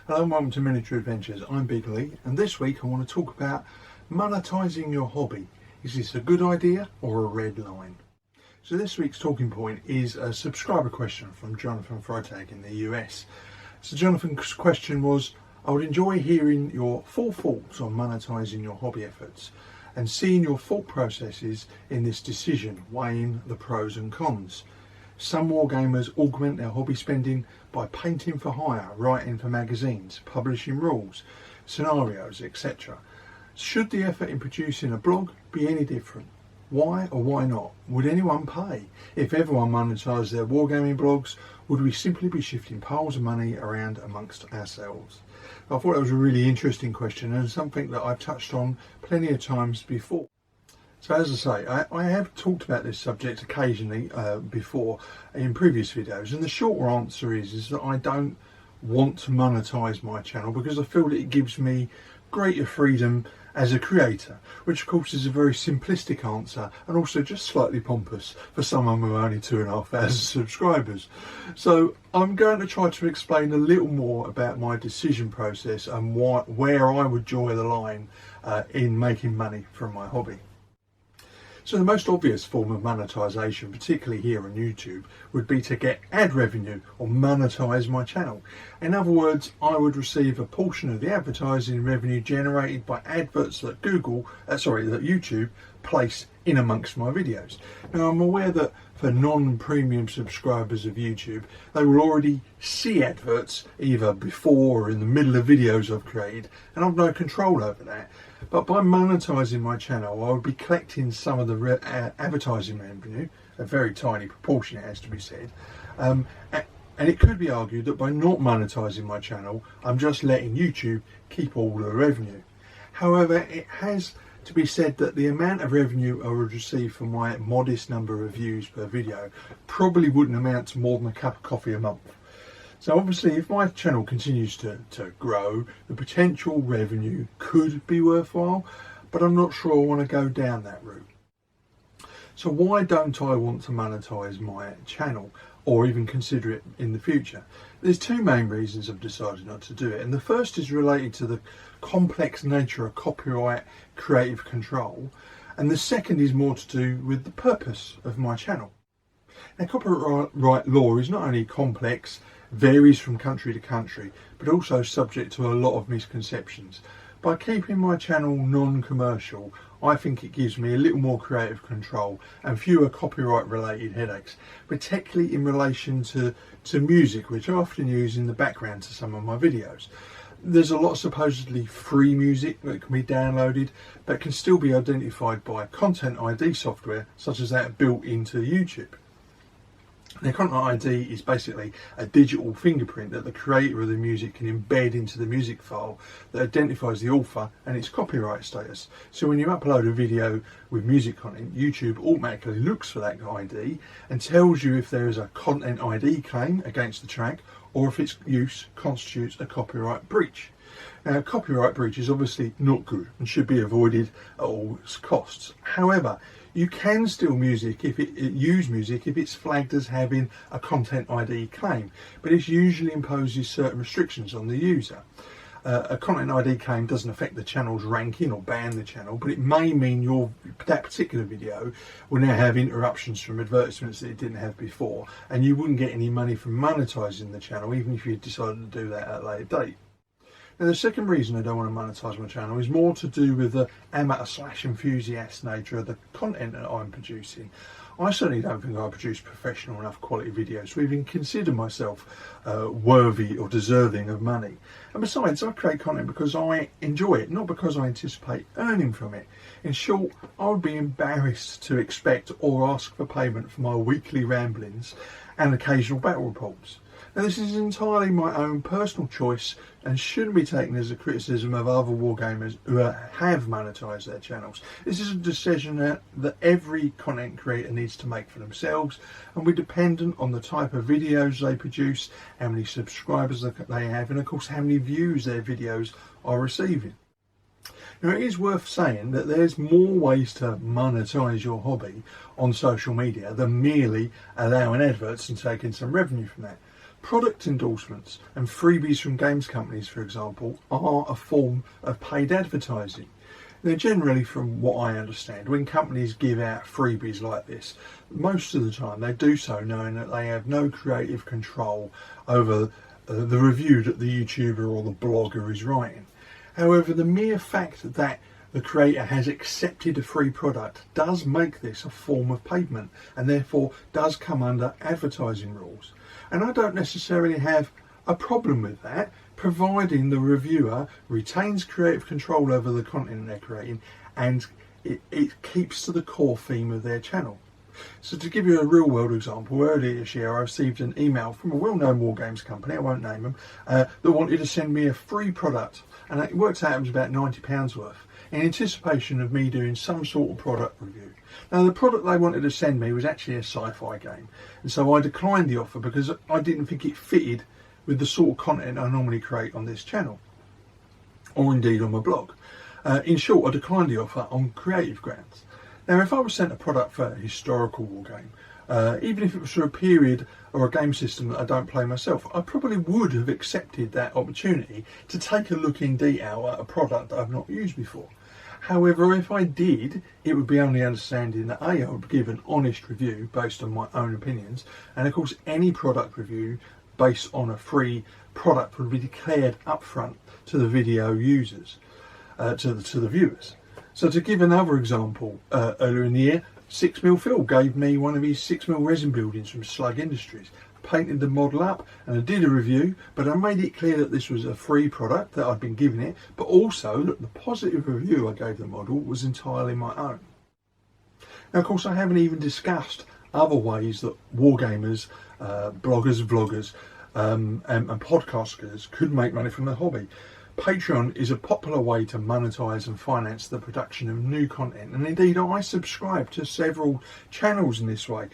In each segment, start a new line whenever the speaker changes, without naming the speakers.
Hello and welcome to Miniature Adventures. I'm Big Lee, and this week I want to talk about monetizing your hobby. Is this a good idea or a red line? So this week's talking point is a subscriber question from Jonathan Freitag in the US. So Jonathan's question was, I would enjoy hearing your full thoughts on monetizing your hobby efforts and seeing your thought processes in this decision, weighing the pros and cons. Some wargamers augment their hobby spending by painting for hire, writing for magazines, publishing rules, scenarios, etc. Should the effort in producing a blog be any different? Why or why not? Would anyone pay? If everyone monetised their wargaming blogs, would we simply be shifting piles of money around amongst ourselves? I thought that was a really interesting question and something that I've touched on plenty of times before. So as I say, I have talked about this subject occasionally before in previous videos, and the shorter answer is that I don't want to monetize my channel because I feel that it gives me greater freedom as a creator, which of course is a very simplistic answer and also just slightly pompous for someone with only 2,500 subscribers. So I'm going to try to explain a little more about my decision process and where I would draw the line in making money from my hobby. So the most obvious form of monetization, particularly here on YouTube, would be to get ad revenue or monetize my channel. In other words, I would receive a portion of the advertising revenue generated by adverts that YouTube place in amongst my videos. Now I'm aware that for non-premium subscribers of YouTube, they will already see adverts either before or in the middle of videos I've created, and I've no control over that. But by monetizing my channel, I would be collecting some of the advertising revenue, a very tiny proportion it has to be said, and it could be argued that by not monetizing my channel, I'm just letting YouTube keep all the revenue. However, it has to be said that the amount of revenue I would receive from my modest number of views per video probably wouldn't amount to more than a cup of coffee a month. So obviously if my channel continues to grow, the potential revenue could be worthwhile, but I'm not sure I want to go down that route. So why don't I want to monetize my channel or even consider it in the future? There's two main reasons I've decided not to do it, and the first is related to the complex nature of copyright creative control, and the second is more to do with the purpose of my channel. Now, copyright law is not only complex, varies from country to country, but also subject to a lot of misconceptions. By keeping my channel non-commercial, I think it gives me a little more creative control and fewer copyright related headaches, particularly in relation to music, which I often use in the background to some of my videos. There's a lot of supposedly free music that can be downloaded but can still be identified by Content ID software such as that built into YouTube. Now, Content ID is basically a digital fingerprint that the creator of the music can embed into the music file that identifies the author and its copyright status. So when you upload a video with music content, YouTube automatically looks for that ID and tells you if there is a Content ID claim against the track or if its use constitutes a copyright breach. Now, copyright breach is obviously not good and should be avoided at all costs. However, you can still use music if it's flagged as having a Content ID claim, but it usually imposes certain restrictions on the user. A Content ID claim doesn't affect the channel's ranking or ban the channel, but it may mean that particular video will now have interruptions from advertisements that it didn't have before, and you wouldn't get any money from monetizing the channel even if you decided to do that at a later date. Now, the second reason I don't want to monetize my channel is more to do with the amateur/enthusiast nature of the content that I'm producing. I certainly don't think I produce professional enough quality videos to even consider myself worthy or deserving of money. And besides, I create content because I enjoy it, not because I anticipate earning from it. In short, I would be embarrassed to expect or ask for payment for my weekly ramblings and occasional battle reports. Now, this is entirely my own personal choice and shouldn't be taken as a criticism of other wargamers who have monetised their channels. This is a decision that every content creator needs to make for themselves, and we're dependent on the type of videos they produce, how many subscribers they have, and of course how many views their videos are receiving. Now, it is worth saying that there's more ways to monetise your hobby on social media than merely allowing adverts and taking some revenue from that. Product endorsements and freebies from games companies, for example, are a form of paid advertising. Now, generally, from what I understand, when companies give out freebies like this, most of the time they do so knowing that they have no creative control over the review that the YouTuber or the blogger is writing. However, the mere fact that the creator has accepted a free product does make this a form of payment, and therefore does come under advertising rules. And I don't necessarily have a problem with that, providing the reviewer retains creative control over the content they're creating and it keeps to the core theme of their channel. So to give you a real world example, earlier this year I received an email from a well-known Wargames company, I won't name them, that wanted to send me a free product, and it worked out it was about £90 worth, in anticipation of me doing some sort of product review. Now, the product they wanted to send me was actually a sci-fi game, and so I declined the offer because I didn't think it fitted with the sort of content I normally create on this channel, or indeed on my blog. In short, I declined the offer on creative grounds. Now, if I was sent a product for a historical war game, even if it was for a period or a game system that I don't play myself, I probably would have accepted that opportunity to take a look in detail at a product that I've not used before. However, if I did, it would be only understanding that A, I would give an honest review based on my own opinions, and of course any product review based on a free product would be declared upfront to the video users, to the viewers. So to give another example, earlier in the year, 6mm Phil gave me one of his 6mm resin buildings from Slug Industries. Painted the model up and I did a review, but I made it clear that this was a free product that I'd been given it, but also that the positive review I gave the model was entirely my own. Now, of course, I haven't even discussed other ways that wargamers, bloggers, vloggers and podcasters could make money from their hobby. Patreon is a popular way to monetize and finance the production of new content, and indeed I subscribe to several channels in this way,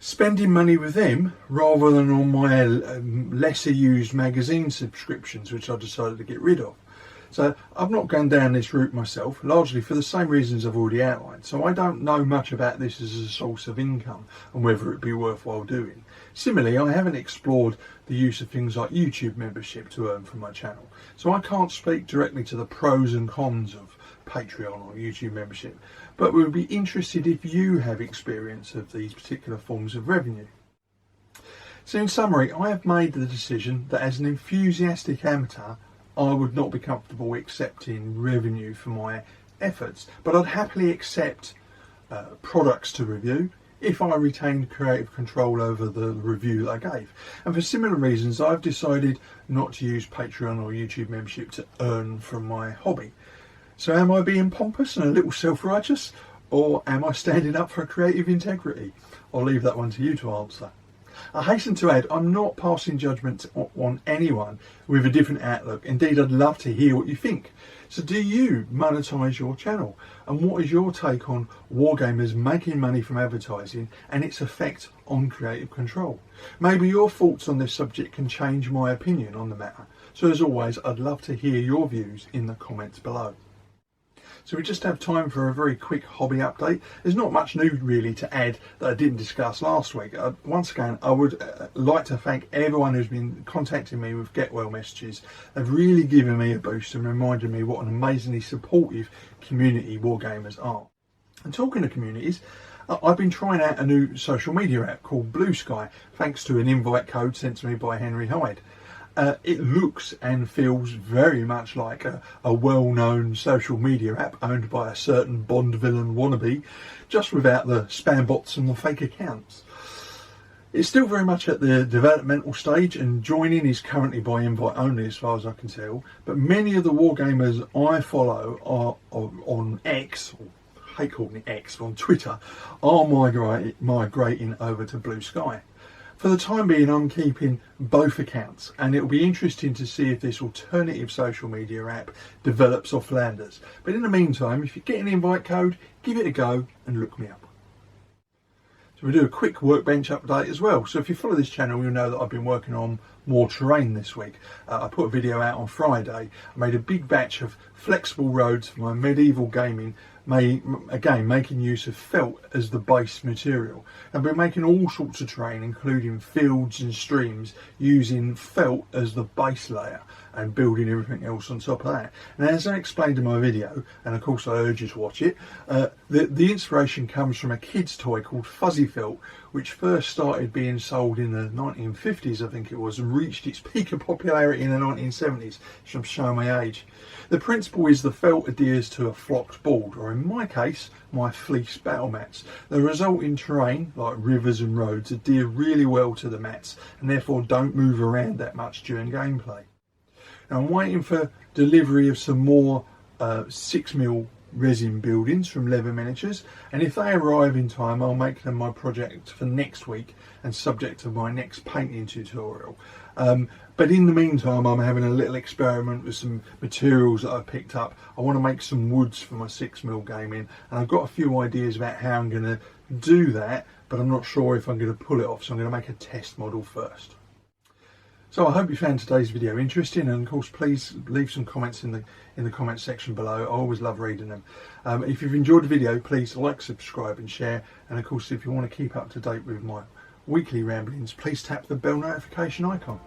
spending money with them rather than on my lesser used magazine subscriptions, which I decided to get rid of. So I've not gone down this route myself, largely for the same reasons I've already outlined. So I don't know much about this as a source of income and whether it be worthwhile doing. Similarly, I haven't explored the use of things like YouTube membership to earn from my channel. So I can't speak directly to the pros and cons of Patreon or YouTube membership, but we'd be interested if you have experience of these particular forms of revenue. So in summary, I have made the decision that as an enthusiastic amateur, I would not be comfortable accepting revenue for my efforts, but I'd happily accept products to review if I retained creative control over the review that I gave. And for similar reasons, I've decided not to use Patreon or YouTube membership to earn from my hobby. So am I being pompous and a little self-righteous, or am I standing up for creative integrity? I'll leave that one to you to answer. I hasten to add, I'm not passing judgment on anyone with a different outlook. Indeed, I'd love to hear what you think. So do you monetize your channel? And what is your take on wargamers making money from advertising and its effect on creative control? Maybe your thoughts on this subject can change my opinion on the matter. So as always, I'd love to hear your views in the comments below. So we just have time for a very quick hobby update. There's not much new really to add that I didn't discuss last week. Once again, I would like to thank everyone who's been contacting me with Get Well messages. They've really given me a boost and reminded me what an amazingly supportive community Wargamers are. And talking of communities, I've been trying out a new social media app called Blue Sky, thanks to an invite code sent to me by Henry Hyde. It looks and feels very much like a well-known social media app owned by a certain Bond villain wannabe, just without the spam bots and the fake accounts. It's still very much at the developmental stage, and joining is currently by invite only as far as I can tell, but many of the wargamers I follow are on X, or I hate calling it X, on Twitter, are migrating over to Blue Sky. For the time being, I'm keeping both accounts, and it'll be interesting to see if this alternative social media app develops off Landers. But in the meantime, if you get an invite code, give it a go and look me up. So we do a quick Workbench update as well. So if you follow this channel, you'll know that I've been working on more terrain this week. I put a video out on Friday. I made a big batch of flexible roads for my medieval gaming again making use of felt as the base material, and we're making all sorts of terrain including fields and streams using felt as the base layer and building everything else on top of that. And as I explained in my video, and of course I urge you to watch it, the inspiration comes from a kid's toy called Fuzzy Felt, which first started being sold in the 1950s I think it was, and reached its peak of popularity in the 1970s, which I'm showing my age. The principle is the felt adheres to a flocked board, or in my case, my fleece battle mats. The resulting terrain, like rivers and roads, adhere really well to the mats and therefore don't move around that much during gameplay. Now I'm waiting for delivery of some more 6mm resin buildings from Leather Miniatures, and if they arrive in time I'll make them my project for next week and subject to my next painting tutorial. But in the meantime I'm having a little experiment with some materials that I've picked up. I want to make some woods for my 6mm gaming, and I've got a few ideas about how I'm going to do that, but I'm not sure if I'm going to pull it off, so I'm going to make a test model first. So I hope you found today's video interesting, and of course please leave some comments in the comment section below. I always love reading them. If you've enjoyed the video, please like, subscribe and share, and of course if you want to keep up to date with my weekly ramblings, please tap the bell notification icon.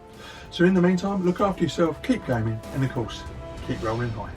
So in the meantime, look after yourself, keep gaming, and of course keep rolling high.